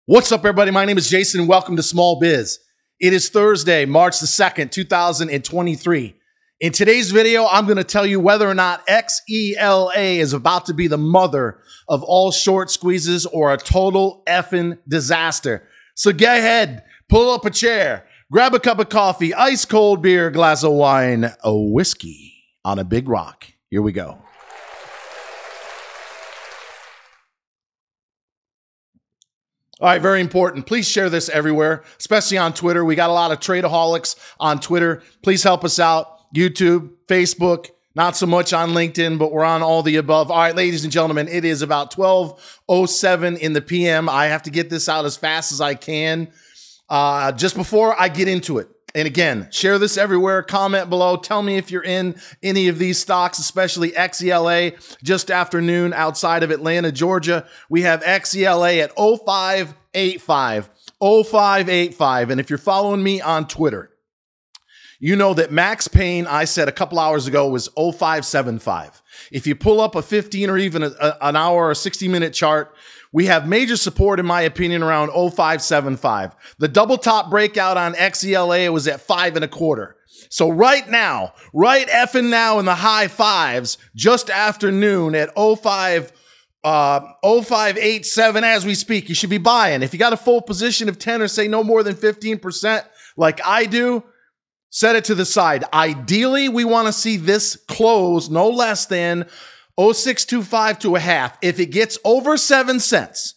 What's up, everybody? My name is Jason. Welcome to Small Biz. It is Thursday, March the 2nd, 2023. In today's video, I'm going to tell you whether or not XELA is about to be the mother of all short squeezes or a total effing disaster. So get ahead, pull up a chair, grab a cup of coffee, ice cold beer, glass of wine, a whiskey on a big rock. Here we go. All right, very important. Please share this everywhere, especially on Twitter. We got a lot of tradeaholics on Twitter. Please help us out. YouTube, Facebook, not so much on LinkedIn, but we're on all the above. All right, ladies and gentlemen, it is about 12:07 in the PM. I have to get this out as fast as I can. Just before I get into it, and again, share this everywhere, comment below, tell me if you're in any of these stocks, especially XELA. Just after noon outside of Atlanta, Georgia, we have XELA at 0585, 0585. And if you're following me on Twitter, you know that max pain, I said a couple hours ago, was 0575. If you pull up a 15 or even an hour or 60-minute chart, we have major support, in my opinion, around 0575. The double top breakout on XELA was at 5.25. So right now, right effing now in the high fives, just after noon at 0587 as we speak, you should be buying. If you got a full position of 10 or say no more than 15% like I do, set it to the side. Ideally, we want to see this close no less than 0625 to a half. If it gets over 7 cents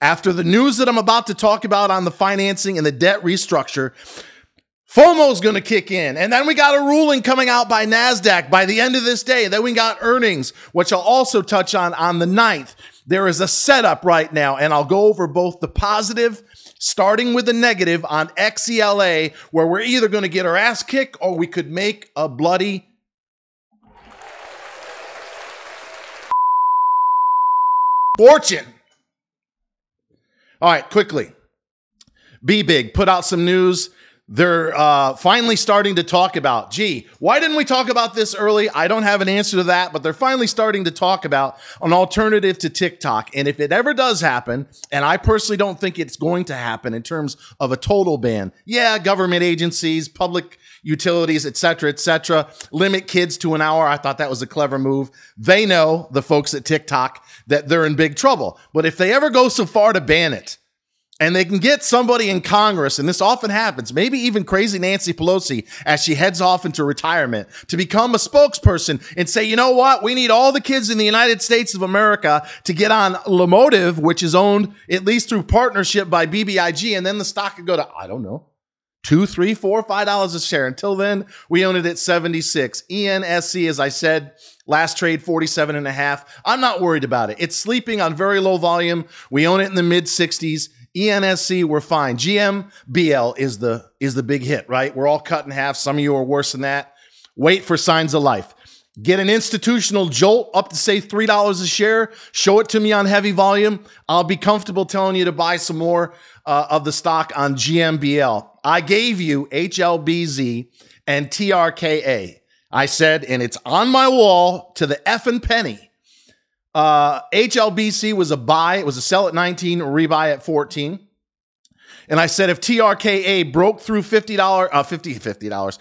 after the news that I'm about to talk about on the financing and the debt restructure, FOMO's going to kick in. And then we got a ruling coming out by NASDAQ by the end of this day. Then we got earnings, which I'll also touch on the 9th. There is a setup right now, and I'll go over both the positive, starting with the negative on XELA, where we're either going to get our ass kicked or we could make a bloody fortune. All right, quickly. Be Big put out some news. They're finally starting to talk about, gee, why didn't we talk about this early? I don't have an answer to that, but they're finally starting to talk about an alternative to TikTok. And if it ever does happen, and I personally don't think it's going to happen in terms of a total ban, yeah, government agencies, public utilities, et cetera, limit kids to an hour. I thought that was a clever move. They know, the folks at TikTok, that they're in big trouble. But if they ever go so far to ban it, and they can get somebody in Congress, and this often happens, maybe even crazy Nancy Pelosi as she heads off into retirement, to become a spokesperson and say, you know what? We need all the kids in the United States of America to get on Lomotive, which is owned at least through partnership by BBIG, and then the stock could go to, I don't know, $2, $3, $4, $5 a share. Until then, we own it at 76. ENSC, as I said, last trade 47.5. I'm not worried about it. It's sleeping on very low volume. We own it in the mid 60s. ENSC, we're fine. GMBL is the big hit, right? We're all cut in half. Some of you are worse than that. Wait for signs of life. Get an institutional jolt up to, say, $3 a share. Show it to me on heavy volume. I'll be comfortable telling you to buy some more of the stock on GMBL. I gave you HLBZ and TRKA. I said, and it's on my wall to the effing penny. HLBC was a buy. It was a sell at 19, a rebuy at 14. And I said, if TRKA broke through $50,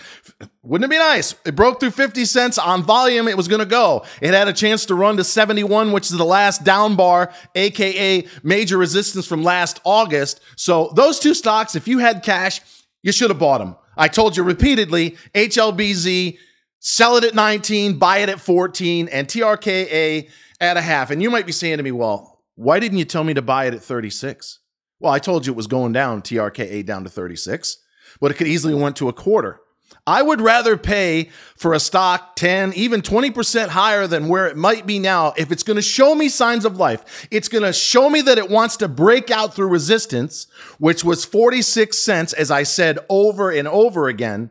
wouldn't it be nice? It broke through 50 cents on volume. It was going to go. It had a chance to run to 71, which is the last down bar, AKA major resistance from last August. So those two stocks, if you had cash, you should have bought them. I told you repeatedly, HLBZ, sell it at 19, buy it at 14, and TRKA at a half. And you might be saying to me, well, why didn't you tell me to buy it at 36? Well, I told you it was going down, TRKA down to 36, but it could easily went to a quarter. I would rather pay for a stock 10, even 20% higher than where it might be now. If it's going to show me signs of life, it's going to show me that it wants to break out through resistance, which was 46 cents, as I said over and over again.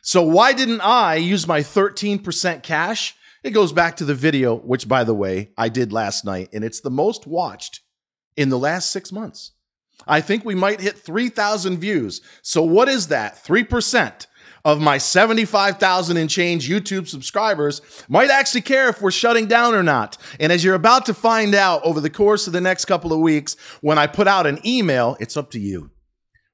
So why didn't I use my 13% cash? It goes back to the video, which, by the way, I did last night, and it's the most watched in the last 6 months. I think we might hit 3,000 views. So what is that? 3% of my 75,000 and change YouTube subscribers might actually care if we're shutting down or not. And as you're about to find out over the course of the next couple of weeks, when I put out an email, it's up to you.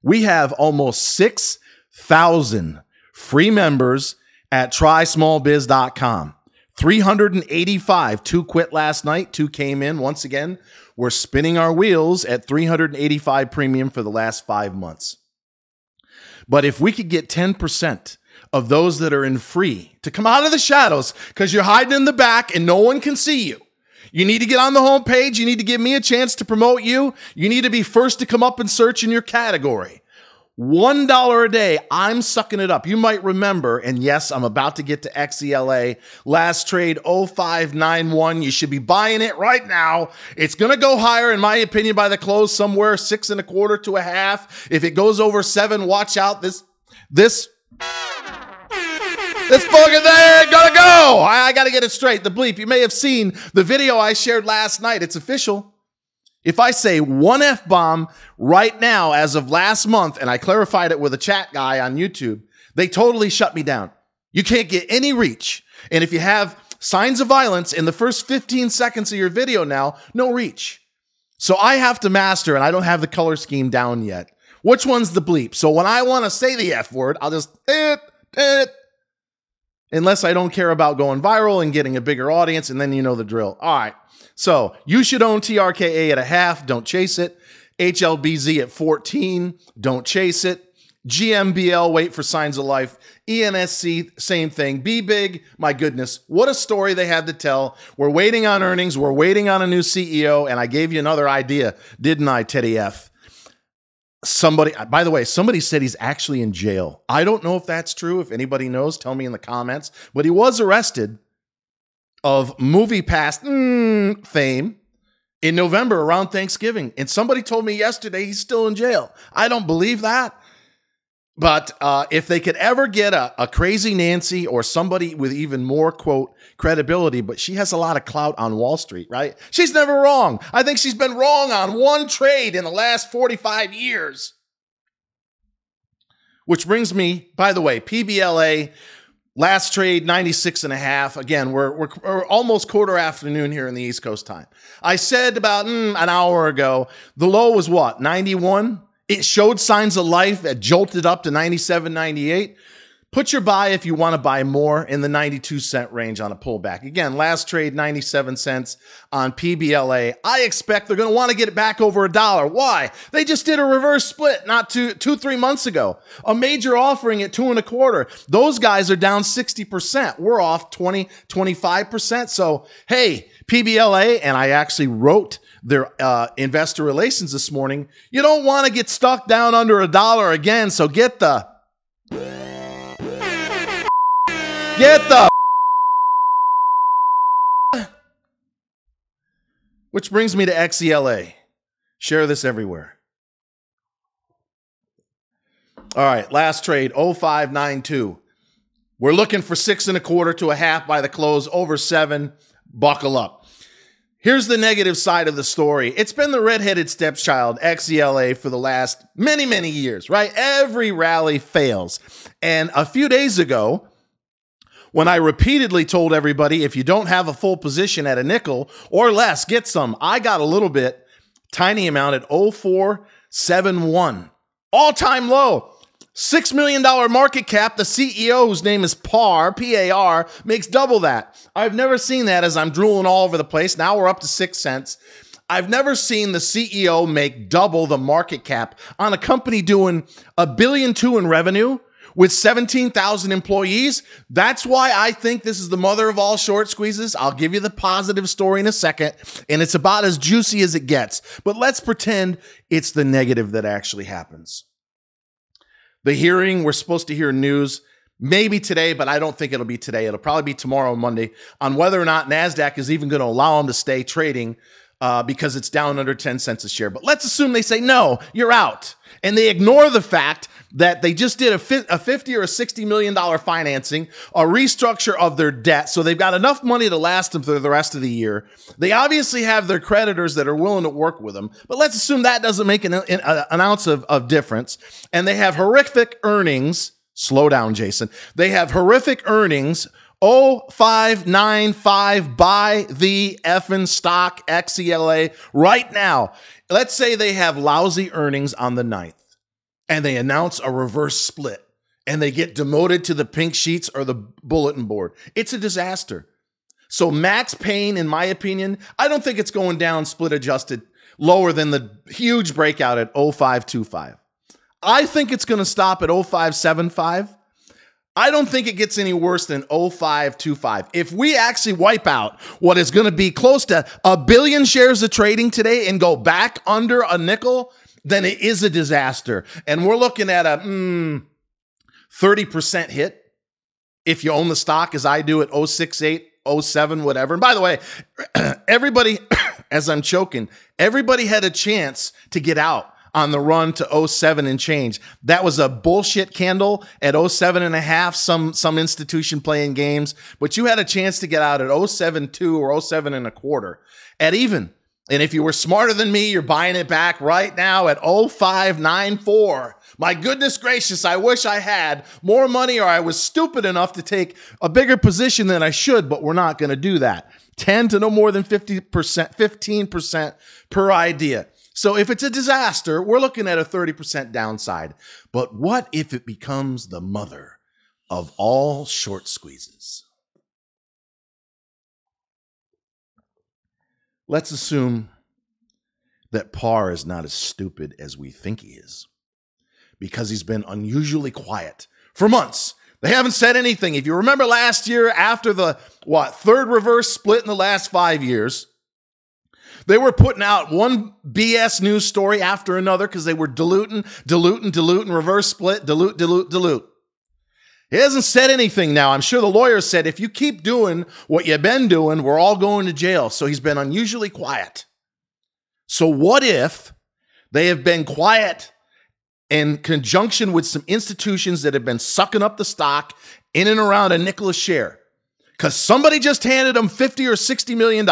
We have almost 6,000 free members at trysmallbiz.com. 385. 2 quit last night. 2 came in. Once again, we're spinning our wheels at 385 premium for the last 5 months. But if we could get 10% of those that are in free to come out of the shadows, because you're hiding in the back and no one can see you. You need to get on the homepage. You need to give me a chance to promote you. You need to be first to come up and search in your category. $1 a day, I'm sucking it up. You might remember, and yes, I'm about to get to XELA. Last trade 0591. You should be buying it right now. It's going to go higher, in my opinion, by the close, somewhere 6.25 to a half. If it goes over 7, watch out. This fucking thing gotta go. I gotta get it straight. The bleep. You may have seen the video I shared last night. It's official. If I say one F-bomb right now as of last month, and I clarified it with a chat guy on YouTube, they totally shut me down. You can't get any reach. And if you have signs of violence in the first 15 seconds of your video now, no reach. So I have to master, and I don't have the color scheme down yet. Which one's the bleep? So when I want to say the F word, I'll just unless I don't care about going viral and getting a bigger audience, and then you know the drill. All right. So you should own TRKA at a half. Don't chase it. HLBZ at 14. Don't chase it. GMBL, wait for signs of life. ENSC, same thing. Be big. My goodness, what a story they had to tell. We're waiting on earnings. We're waiting on a new CEO. And I gave you another idea, didn't I, Teddy F? Somebody, by the way, somebody said he's actually in jail. I don't know if that's true. If anybody knows, tell me in the comments. But he was arrested of MoviePass fame in November around Thanksgiving. And somebody told me yesterday he's still in jail. I don't believe that. But if they could ever get a crazy Nancy or somebody with even more, quote, credibility, but she has a lot of clout on Wall Street, right? She's never wrong. I think she's been wrong on one trade in the last 45 years. Which brings me, by the way, PBLA, last trade, 96.5. Again, we're almost quarter afternoon here in the East Coast time. I said about an hour ago, the low was what, 91? It showed signs of life. It jolted up to 97, 98. Put your buy if you want to buy more in the 92-cent range on a pullback. Again, last trade, 97 cents on PBLA. I expect they're going to want to get it back over $1. Why? They just did a reverse split not 3 months ago. A major offering at 2.25. Those guys are down 60%. We're off 20, 25%. So, hey, PBLA, and I actually wrote their investor relations this morning, you don't want to get stuck down under $1 again, so get the which brings me to XELA. Share this everywhere. All right, last trade, 0592. We're looking for 6.25 to a half by the close, over 7. Buckle up. Here's the negative side of the story. It's been the redheaded stepchild, XELA, for the last many, many years, right? Every rally fails. And a few days ago, when I repeatedly told everybody, if you don't have a full position at a nickel or less, get some. I got a little bit, tiny amount at 0471. All-time low. $6 million market cap. The CEO, whose name is PAR, P-A-R, makes double that. I've never seen that as I'm drooling all over the place. Now we're up to 6 cents. I've never seen the CEO make double the market cap on a company doing $1.2 billion in revenue with 17,000 employees. That's why I think this is the mother of all short squeezes. I'll give you the positive story in a second, and it's about as juicy as it gets. But let's pretend it's the negative that actually happens. The hearing, we're supposed to hear news maybe today, but I don't think it'll be today. It'll probably be tomorrow, Monday, on whether or not NASDAQ is even going to allow them to stay trading because it's down under 10 cents a share. But let's assume they say, no, you're out. And they ignore the fact that they just did a $50 or $60 million financing, a restructure of their debt. So they've got enough money to last them through the rest of the year. They obviously have their creditors that are willing to work with them. But let's assume that doesn't make an ounce of difference. And they have horrific earnings Slow down, Jason. They have horrific earnings. 0595 buy the effing stock XELA right now. Let's say they have lousy earnings on the 9th and they announce a reverse split and they get demoted to the pink sheets or the bulletin board. It's a disaster. So max pain, in my opinion, I don't think it's going down split adjusted lower than the huge breakout at 0525. I think it's going to stop at 0575. I don't think it gets any worse than 0525. If we actually wipe out what is going to be close to 1 billion shares of trading today and go back under a nickel, then it is a disaster. And we're looking at a 30% hit if you own the stock as I do at 068, 07, whatever. And by the way, everybody, as I'm choking, everybody had a chance to get out on the run to 07 and change. That was a bullshit candle at 07 and a half, some institution playing games, but you had a chance to get out at 07.2 or 07 and a quarter at even. And if you were smarter than me, you're buying it back right now at 0594. My goodness gracious, I wish I had more money or I was stupid enough to take a bigger position than I should, but we're not going to do that. 10 to no more than 50%, 15% per idea. So if it's a disaster, we're looking at a 30% downside. But what if it becomes the mother of all short squeezes? Let's assume that Parr is not as stupid as we think he is, because he's been unusually quiet for months. They haven't said anything. If you remember last year, after the third reverse split in the last 5 years, they were putting out one BS news story after another because they were diluting, reverse split, dilute. He hasn't said anything now. I'm sure the lawyer said, if you keep doing what you've been doing, we're all going to jail. So he's been unusually quiet. So what if they have been quiet in conjunction with some institutions that have been sucking up the stock in and around a nickel a share? Because somebody just handed them $50 or $60 million.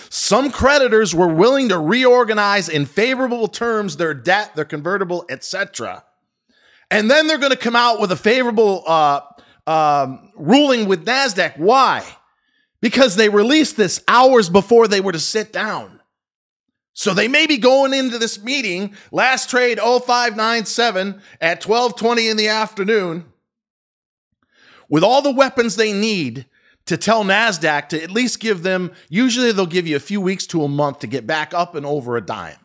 Some creditors were willing to reorganize in favorable terms their debt, their convertible, etc. And then they're going to come out with a favorable ruling with NASDAQ. Why? Because they released this hours before they were to sit down. So they may be going into this meeting, last trade 0597 at 12:20 in the afternoon, with all the weapons they need to tell NASDAQ to at least give them, usually they'll give you a few weeks to a month to get back up and over a dime.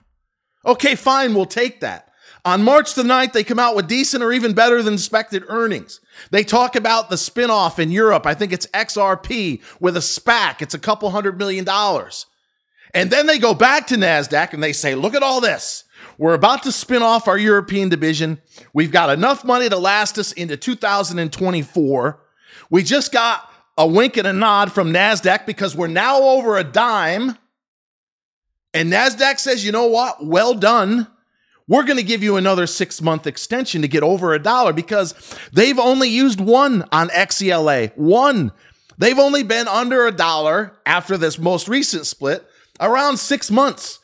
Okay, fine, we'll take that. On March the 9th, they come out with decent or even better than expected earnings. They talk about the spinoff in Europe. I think it's XRP with a SPAC. It's a couple $100 million. And then they go back to NASDAQ and they say, look at all this. We're about to spin off our European division. We've got enough money to last us into 2024. We just got a wink and a nod from NASDAQ because we're now over a dime. And NASDAQ says, you know what? Well done. We're going to give you another 6-month extension to get over $1 because they've only used one on XELA. One. They've only been under $1 after this most recent split around 6 months.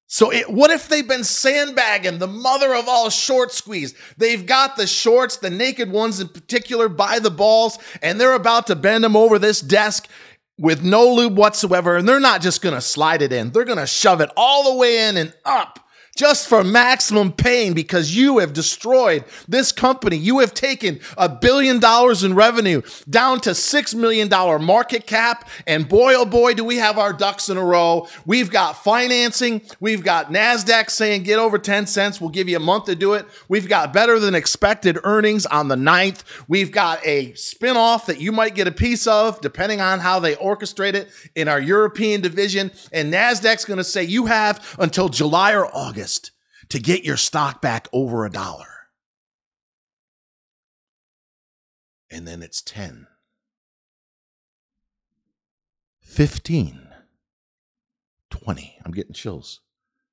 So what if they've been sandbagging the mother of all short squeeze? They've got the shorts, the naked ones in particular, by the balls, and they're about to bend them over this desk with no lube whatsoever. And they're not just going to slide it in. They're going to shove it all the way in and up just for maximum pain because you have destroyed this company. You have taken $1 billion in revenue down to $6 million market cap. And boy, oh boy, do we have our ducks in a row. We've got financing. We've got NASDAQ saying get over 10 cents. We'll give you a month to do it. We've got better than expected earnings on the 9th. We've got a spinoff that you might get a piece of depending on how they orchestrate it in our European division. And NASDAQ's going to say you have until July or August to get your stock back over $1. And then it's 10, 15, 20. I'm getting chills.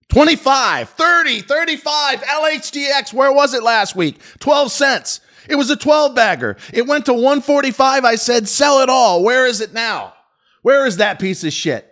25, 30, 35, LHDX. Where was it last week? 12 cents. It was a 12 bagger. It went to 145. I said, sell it all. Where is it now? Where is that piece of shit?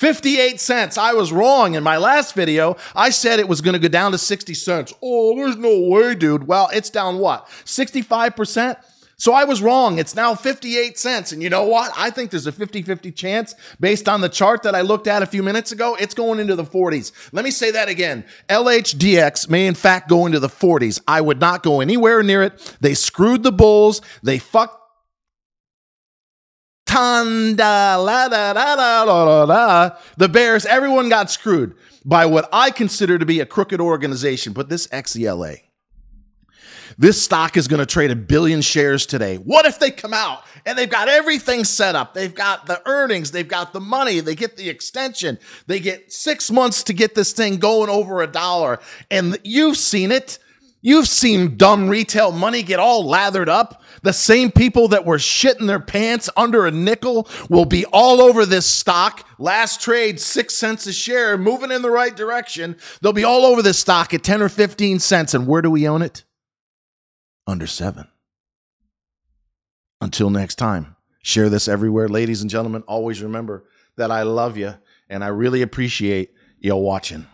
58 cents. I was wrong. In my last video, I said it was going to go down to 60 cents. Oh, there's no way, dude. Well, it's down what? 65%? So I was wrong. It's now 58 cents. And you know what? I think there's a 50-50 chance based on the chart that I looked at a few minutes ago. It's going into the 40s. Let me say that again. LHDX may in fact go into the 40s. I would not go anywhere near it. They screwed the bulls. They fucked the bears. Everyone got screwed by what I consider to be a crooked organization. But this XELA, this stock is going to trade 1 billion shares today. What if they come out and they've got everything set up? They've got the earnings. They've got the money. They get the extension. They get 6 months to get this thing going over $1. And you've seen it. You've seen dumb retail money get all lathered up. The same people that were shitting their pants under a nickel will be all over this stock. Last trade, 6 cents a share, moving in the right direction. They'll be all over this stock at 10 or 15 cents. And where do we own it? Under 7. Until next time, share this everywhere. Ladies and gentlemen, always remember that I love you and I really appreciate you watching.